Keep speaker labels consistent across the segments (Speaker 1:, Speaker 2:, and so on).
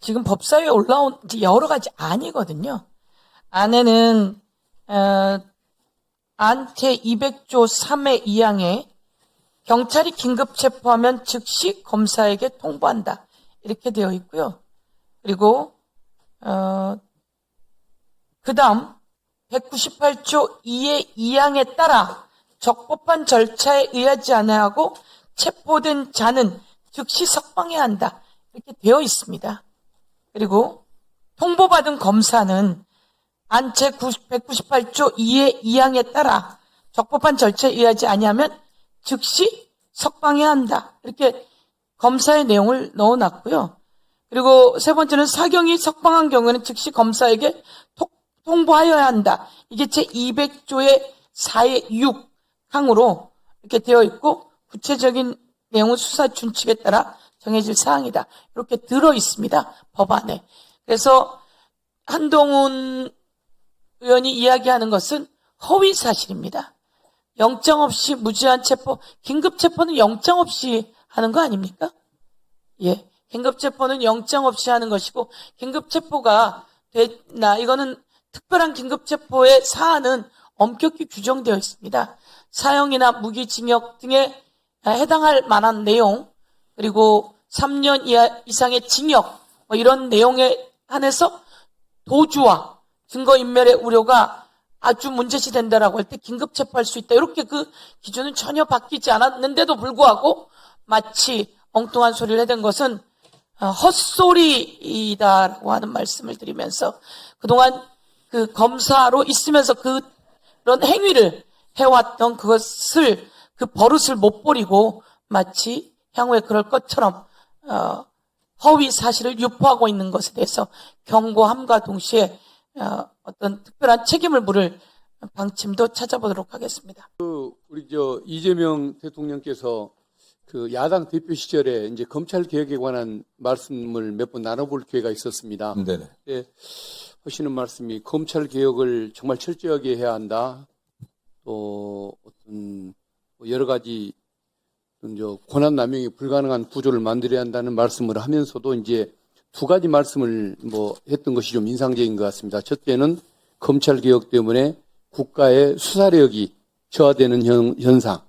Speaker 1: 지금 법사위에 올라온 이제 여러 가지 안이거든요. 안에는 안 제200조 3의 2항에 경찰이 긴급 체포하면 즉시 검사에게 통보한다. 이렇게 되어 있고요. 그리고 그 다음 198조 2의 2항에 따라 적법한 절차에 의하지 않아하고 체포된 자는 즉시 석방해야 한다. 이렇게 되어 있습니다. 그리고 통보받은 검사는 안 제198조 2의 2항에 따라 적법한 절차에 의하지 아니하면 즉시 석방해야 한다. 이렇게 검사의 내용을 넣어놨고요. 그리고 세 번째는 사경이 석방한 경우에는 즉시 검사에게 통보하여야 한다. 이게 제200조의 4의 6항으로 이렇게 되어 있고 구체적인 내용은 수사 준칙에 따라 정해질 사항이다. 이렇게 들어 있습니다. 법안에. 그래서 한동훈 의원이 이야기하는 것은 허위 사실입니다. 영장 없이 무제한 체포, 긴급 체포는 영장 없이 하는 거 아닙니까? 예. 긴급 체포는 영장 없이 하는 것이고, 긴급 체포가 됐나, 이거는 특별한 긴급 체포의 사안은 엄격히 규정되어 있습니다. 사형이나 무기징역 등에 해당할 만한 내용, 그리고 3년 이상의 징역, 이런 내용에 한해서 도주와 증거인멸의 우려가 아주 문제시 된다라고 할 때 긴급 체포할 수 있다. 이렇게 그 기준은 전혀 바뀌지 않았는데도 불구하고 마치 엉뚱한 소리를 해댄 것은 헛소리이다라고 하는 말씀을 드리면서 그동안 그 검사로 있으면서 그런 행위를 해왔던 그것을 그 버릇을 못 버리고 마치 향후에 그럴 것처럼 허위 사실을 유포하고 있는 것에 대해서 경고함과 동시에 어떤 특별한 책임을 물을 방침도 찾아보도록 하겠습니다.
Speaker 2: 우리 이재명 대통령께서 그 야당 대표 시절에 이제 검찰 개혁에 관한 말씀을 몇 번 나눠볼 기회가 있었습니다.
Speaker 3: 네네.
Speaker 2: 네, 하시는 말씀이 검찰 개혁을 정말 철저하게 해야 한다. 또 어떤 여러 가지 권한 남용이 불가능한 구조를 만들어야 한다는 말씀을 하면서도 이제 두 가지 말씀을 했던 것이 좀 인상적인 것 같습니다. 첫째는 검찰 개혁 때문에 국가의 수사력이 저하되는 현상,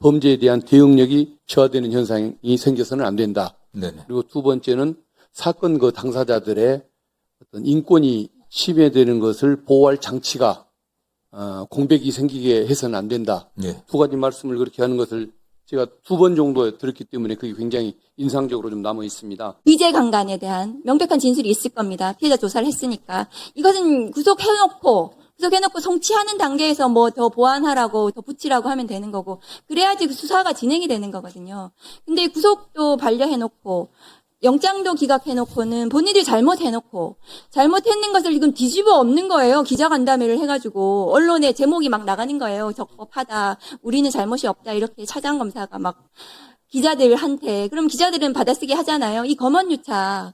Speaker 2: 범죄에 대한 대응력이 저하되는 현상이 생겨서는 안 된다.
Speaker 3: 네네.
Speaker 2: 그리고 두 번째는 사건 그 당사자들의 어떤 인권이 침해되는 것을 보호할 장치가 공백이 생기게 해서는 안 된다.
Speaker 3: 네.
Speaker 2: 두 가지 말씀을 그렇게 하는 것을 제가 두 번 정도 들었기 때문에 그게 굉장히 인상적으로 좀 남아 있습니다.
Speaker 4: 위제 강간에 대한 명백한 진술이 있을 겁니다. 피해자 조사를 했으니까. 이것은 구속해놓고 성취하는 단계에서 더 보완하라고, 더 붙이라고 하면 되는 거고, 그래야지 그 수사가 진행이 되는 거거든요. 근데 구속도 반려해놓고, 영장도 기각해놓고는 본인들이 잘못했는 것을 지금 뒤집어 엎는 거예요. 기자간담회를 해가지고 언론에 제목이 막 나가는 거예요. 적법하다, 우리는 잘못이 없다, 이렇게 차장검사가 막 기자들한테. 그럼 기자들은 받아쓰기 하잖아요. 이 검언유착,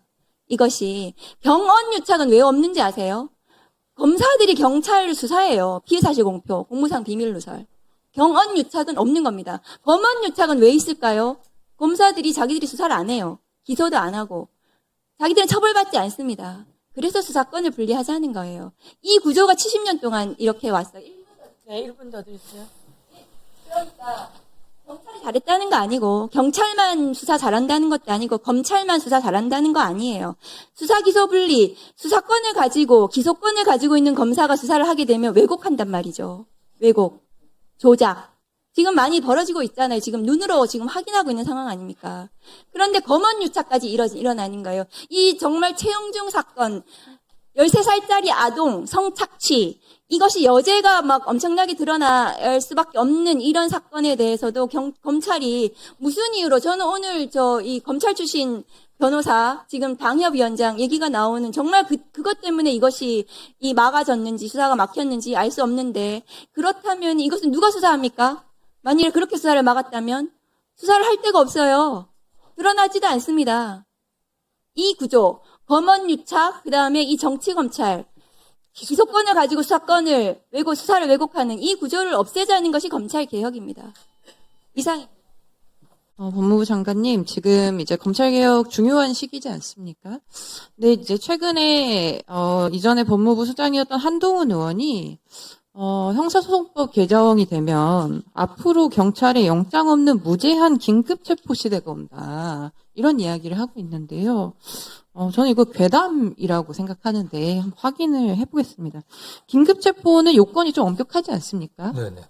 Speaker 4: 이것이 경언유착은 왜 없는지 아세요? 검사들이 경찰을 수사해요. 피해사실 공표, 공무상 비밀 누설. 경언유착은 없는 겁니다. 검언유착은 왜 있을까요? 검사들이 자기들이 수사를 안 해요. 기소도 안 하고 자기들은 처벌받지 않습니다. 그래서 수사권을 분리하자는 거예요. 이 구조가 70년 동안 이렇게 왔어요.
Speaker 1: 네, 1분 더 드릴게요.
Speaker 4: 그러니까 경찰이 잘했다는 거 아니고, 경찰만 수사 잘한다는 것도 아니고, 검찰만 수사 잘한다는 거 아니에요. 수사 기소 분리, 수사권을 가지고 기소권을 가지고 있는 검사가 수사를 하게 되면 왜곡한단 말이죠. 왜곡, 조작. 지금 많이 벌어지고 있잖아요. 지금 눈으로 지금 확인하고 있는 상황 아닙니까? 그런데 검언유착까지 일어나는 거예요. 이 정말 최영중 사건, 13살짜리 아동 성착취, 이것이 여죄가 막 엄청나게 드러날 수밖에 없는 이런 사건에 대해서도 검찰이 무슨 이유로, 저는 오늘 이 검찰 출신 변호사, 지금 당협위원장 얘기가 나오는, 정말 그것 때문에 이것이 막아졌는지 수사가 막혔는지 알 수 없는데, 그렇다면 이것은 누가 수사합니까? 만일에 그렇게 수사를 막았다면 수사를 할 데가 없어요. 드러나지도 않습니다. 이 구조, 검언유착, 그 다음에 이 정치검찰, 기소권을 가지고 수사를 왜곡하는 이 구조를 없애자는 것이 검찰개혁입니다. 이상입니다.
Speaker 3: 법무부 장관님, 지금 이제 검찰개혁 중요한 시기지 않습니까? 근데 이제 최근에, 이전에 법무부 수장이었던 한동훈 의원이, 형사소송법 개정이 되면 앞으로 경찰에 영장 없는 무제한 긴급 체포 시대가 온다. 이런 이야기를 하고 있는데요. 저는 이거 괴담이라고 생각하는데 한번 확인을 해보겠습니다. 긴급 체포는 요건이 좀 엄격하지 않습니까?
Speaker 5: 네네.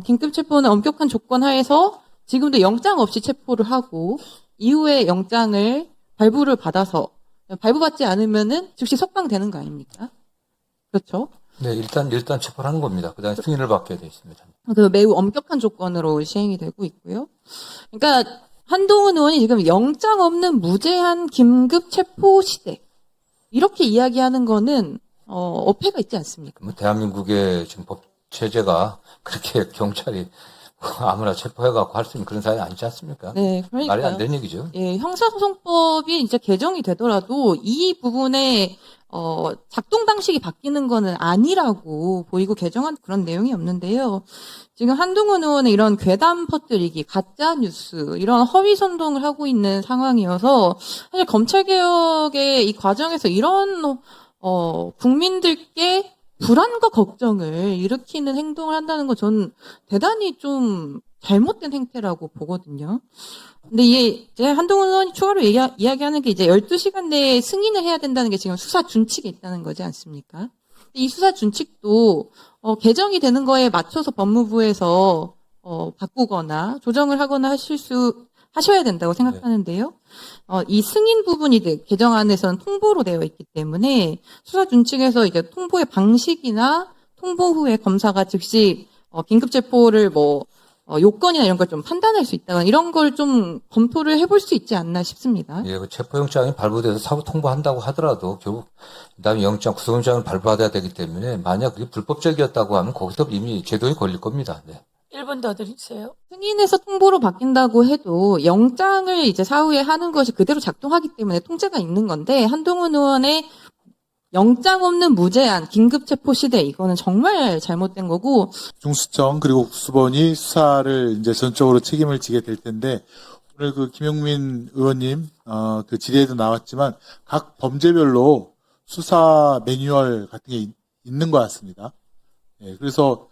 Speaker 3: 긴급 체포는 엄격한 조건 하에서 지금도 영장 없이 체포를 하고 이후에 영장을 발부를 받아서 발부받지 않으면은 즉시 석방되는 거 아닙니까? 그렇죠?
Speaker 5: 네, 일단 체포를 하는 겁니다. 그 다음에 승인을 받게 돼 있습니다.
Speaker 3: 그 매우 엄격한 조건으로 시행이 되고 있고요. 그러니까 한동훈 의원이 지금 영장 없는 무제한 긴급 체포 시대 이렇게 이야기하는 거는 어폐가 있지 않습니까?
Speaker 5: 뭐 대한민국의 지금 법 체제가 그렇게 경찰이 아무나 체포해갖고 할 수 있는 그런 사안이 아니지 않습니까?
Speaker 3: 네,
Speaker 5: 말이
Speaker 3: 그러니까요.
Speaker 5: 안 되는 얘기죠.
Speaker 3: 예, 형사소송법이 이제 개정이 되더라도 이 부분에 작동 방식이 바뀌는 거는 아니라고 보이고 개정한 그런 내용이 없는데요. 지금 한동훈 의원의 이런 괴담 퍼뜨리기, 가짜 뉴스, 이런 허위 선동을 하고 있는 상황이어서 사실 검찰개혁의 이 과정에서 이런 국민들께 불안과 걱정을 일으키는 행동을 한다는 건 저는 대단히 좀 잘못된 행태라고 보거든요. 근데 이제 한동훈 의원이 추가로 이야기하는 게 이제 12시간 내에 승인을 해야 된다는 게 지금 수사 준칙에 있다는 거지 않습니까? 근데 이 수사 준칙도 개정이 되는 거에 맞춰서 법무부에서 바꾸거나 조정을 하거나 하셔야 된다고 생각하는데요. 이 승인 부분이 개정안에서는 통보로 되어 있기 때문에 수사 준칙에서 이제 통보의 방식이나 통보 후에 검사가 즉시 긴급 체포를 요건이나 이런 걸 좀 판단할 수 있다거나 이런 걸 좀 검토를 해볼 수 있지 않나 싶습니다.
Speaker 5: 예, 그 체포영장이 발부돼서 사고 통보한다고 하더라도 결국 그다음에 구속영장을 발부받아야 되기 때문에 만약 그게 불법적이었다고 하면 거기서 이미 제도에 걸릴 겁니다. 네.
Speaker 1: 1분 더 드리세요.
Speaker 3: 승인에서 통보로 바뀐다고 해도 영장을 이제 사후에 하는 것이 그대로 작동하기 때문에 통제가 있는 건데 한동훈 의원의 영장 없는 무제한 긴급 체포 시대 이거는 정말 잘못된 거고
Speaker 6: 중수청 그리고 국수본이 수사를 이제 전적으로 책임을 지게 될 텐데 오늘 그 김용민 의원님 그 질의에도 나왔지만 각 범죄별로 수사 매뉴얼 같은 게 있는 것 같습니다. 예, 그래서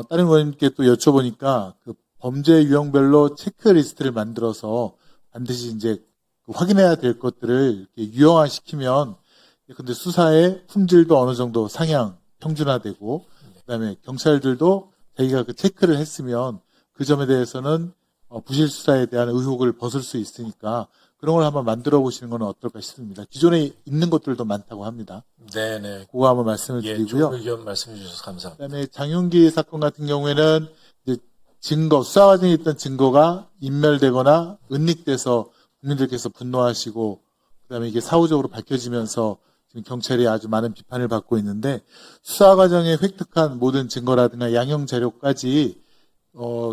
Speaker 6: 다른 의원님께 또 여쭤보니까 그 범죄 유형별로 체크리스트를 만들어서 반드시 이제 확인해야 될 것들을 이렇게 유형화시키면 근데 수사의 품질도 어느 정도 상향, 평준화되고, 그다음에 경찰들도 자기가 그 체크를 했으면 그 점에 대해서는 부실 수사에 대한 의혹을 벗을 수 있으니까 그런 걸 한번 만들어 보시는 건 어떨까 싶습니다. 기존에 있는 것들도 많다고 합니다.
Speaker 7: 네네.
Speaker 6: 그거 한번 말씀을
Speaker 7: 예,
Speaker 6: 드리고요.
Speaker 7: 좋은 의견 말씀해 주셔서 감사합니다.
Speaker 6: 그다음에 장윤기 사건 같은 경우에는 이제 수사 과정에 있던 증거가 인멸되거나 은닉돼서 국민들께서 분노하시고, 그다음에 이게 사후적으로 밝혀지면서 지금 경찰이 아주 많은 비판을 받고 있는데 수사 과정에 획득한 모든 증거라든가 양형 자료까지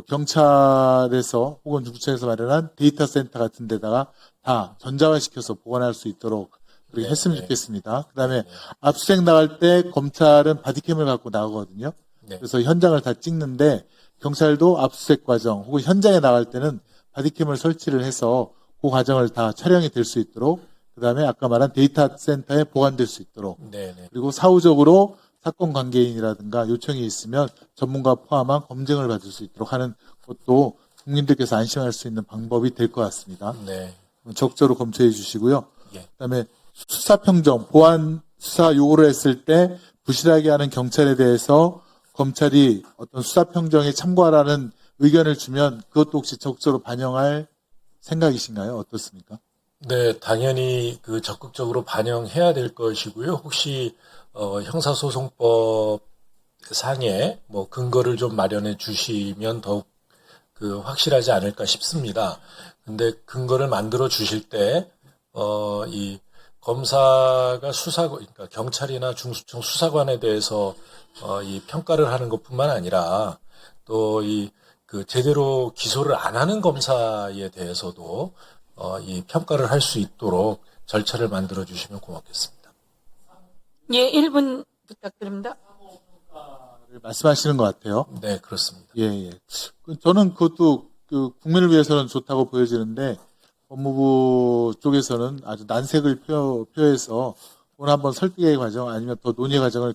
Speaker 6: 경찰에서 혹은 중수청에서 마련한 데이터 센터 같은 데다가 다 전자화시켜서 보관할 수 있도록 그렇게 했으면 좋겠습니다. 그다음에 압수수색 나갈 때 검찰은 바디캠을 갖고 나가거든요.
Speaker 7: 네.
Speaker 6: 그래서 현장을 다 찍는데 경찰도 압수수색 과정 혹은 현장에 나갈 때는 바디캠을 설치를 해서 그 과정을 다 촬영이 될 수 있도록, 그다음에 아까 말한 데이터 센터에 보관될 수 있도록,
Speaker 7: 네네.
Speaker 6: 그리고 사후적으로 사건 관계인이라든가 요청이 있으면 전문가 포함한 검증을 받을 수 있도록 하는 것도 국민들께서 안심할 수 있는 방법이 될 것 같습니다.
Speaker 7: 네.
Speaker 6: 적절히 검토해 주시고요.
Speaker 7: 예.
Speaker 6: 그다음에 수사평정, 보안 수사 요구를 했을 때 부실하게 하는 경찰에 대해서 검찰이 어떤 수사평정에 참고하라는 의견을 주면 그것도 혹시 적극적으로 반영할 생각이신가요? 어떻습니까?
Speaker 7: 네, 당연히 적극적으로 반영해야 될 것이고요. 혹시 형사소송법 상에 근거를 좀 마련해 주시면 더욱 확실하지 않을까 싶습니다. 근데 근거를 만들어 주실 때 이 검사가 그러니까 경찰이나 중수청 수사관에 대해서 이 평가를 하는 것뿐만 아니라 또 제대로 기소를 안 하는 검사에 대해서도 이 평가를 할 수 있도록 절차를 만들어 주시면 고맙겠습니다.
Speaker 1: 예, 1분 부탁드립니다.
Speaker 6: 말씀하시는 것 같아요.
Speaker 7: 네, 그렇습니다.
Speaker 6: 예, 예. 저는 그것도 그 국민을 위해서는 좋다고 보여지는데 법무부 쪽에서는 아주 난색을 표해서 오늘 한번 설득의 과정 아니면 더 논의 과정을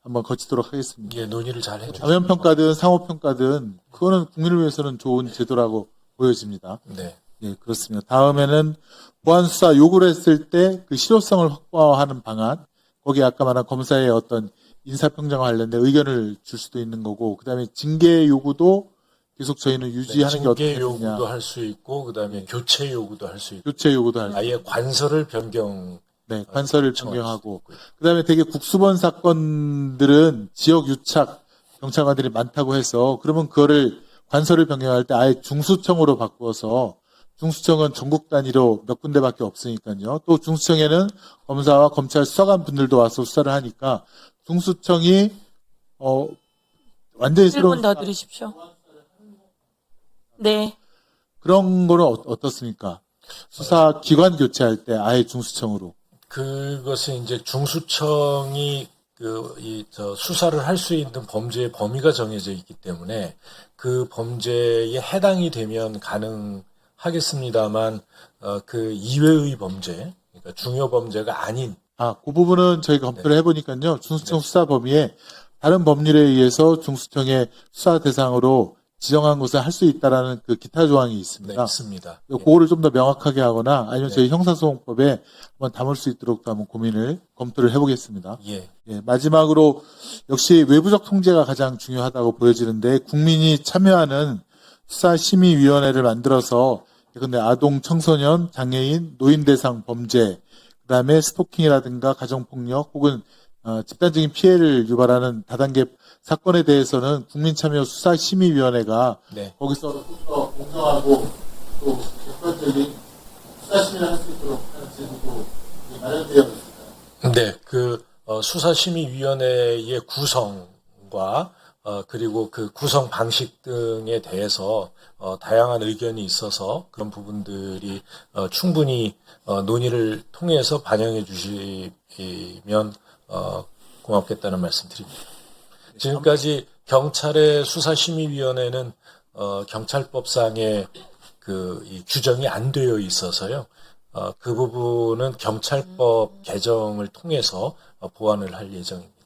Speaker 6: 한번 거치도록 하겠습니다.
Speaker 7: 예, 논의를 잘 해주시죠.
Speaker 6: 자면평가든 상호평가든 그거는 국민을 위해서는 좋은 제도라고 보여집니다.
Speaker 7: 네.
Speaker 6: 예, 그렇습니다. 다음에는 보안수사 요구를 했을 때 그 실효성을 확보하는 방안, 거기에 아까 말한 검사의 어떤 인사평정과 관련된 의견을 줄 수도 있는 거고, 그 다음에 징계 요구도 계속 저희는 유지하는 게 어떻게
Speaker 7: 징계 요구도
Speaker 6: 되느냐.
Speaker 7: 할 수 있고, 그 다음에 교체 요구도 할 수 있고,
Speaker 6: 교체 요구도 할 수 있고,
Speaker 7: 아예 관서를 변경.
Speaker 6: 네, 관서를
Speaker 7: 청할
Speaker 6: 변경하고,
Speaker 7: 수 있고요.
Speaker 6: 그 다음에 되게 국수본 사건들은 지역 유착 경찰관들이 많다고 해서, 그러면 그거를 관서를 변경할 때 아예 중수청으로 바꾸어서, 중수청은 전국 단위로 몇 군데밖에 없으니까요. 또 중수청에는 검사와 검찰 수사관 분들도 와서 수사를 하니까 중수청이 완전히
Speaker 1: 1분
Speaker 6: 새로운
Speaker 1: 더 드리십시오. 네.
Speaker 6: 그런 거는 어떻습니까? 수사 기관 교체할 때 아예 중수청으로.
Speaker 7: 그것은 이제 중수청이 수사를 할 수 있는 범죄의 범위가 정해져 있기 때문에 그 범죄에 해당이 되면 가능하겠습니다만, 그 이외의 범죄, 그러니까 중요 범죄가 아닌,
Speaker 6: 그 부분은 저희가 검토를 해보니까요. 중수청 수사 범위에 다른 법률에 의해서 중수청의 수사 대상으로 지정한 것을 할 수 있다라는 그 기타 조항이
Speaker 7: 네,
Speaker 6: 있습니다.
Speaker 7: 있습니다.
Speaker 6: 그거를 좀 더 명확하게 하거나 아니면
Speaker 7: 네.
Speaker 6: 저희 형사소송법에 한번 담을 수 있도록 또 한번 검토를 해보겠습니다.
Speaker 7: 예.
Speaker 6: 예, 마지막으로 역시 외부적 통제가 가장 중요하다고 보여지는데 국민이 참여하는 수사심의위원회를 만들어서 근데 아동, 청소년, 장애인, 노인 대상 범죄, 그다음에 스토킹이라든가 가정폭력 혹은 집단적인 피해를 유발하는 다단계 사건에 대해서는 국민참여 수사심의위원회가
Speaker 7: 네.
Speaker 6: 거기서 좀 더 공정하고 또 객관적인 수사심의를 할 수 있도록 하는 제도도 마련되어 있을까요?
Speaker 7: 네, 수사심의위원회의 구성과 그리고 그 구성 방식 등에 대해서 다양한 의견이 있어서 그런 부분들이 충분히 논의를 통해서 반영해 주시면 고맙겠다는 말씀드립니다. 지금까지 경찰의 수사심의위원회는 경찰법상의 이 규정이 안 되어 있어서요. 그 부분은 경찰법 개정을 통해서 보완을 할 예정입니다.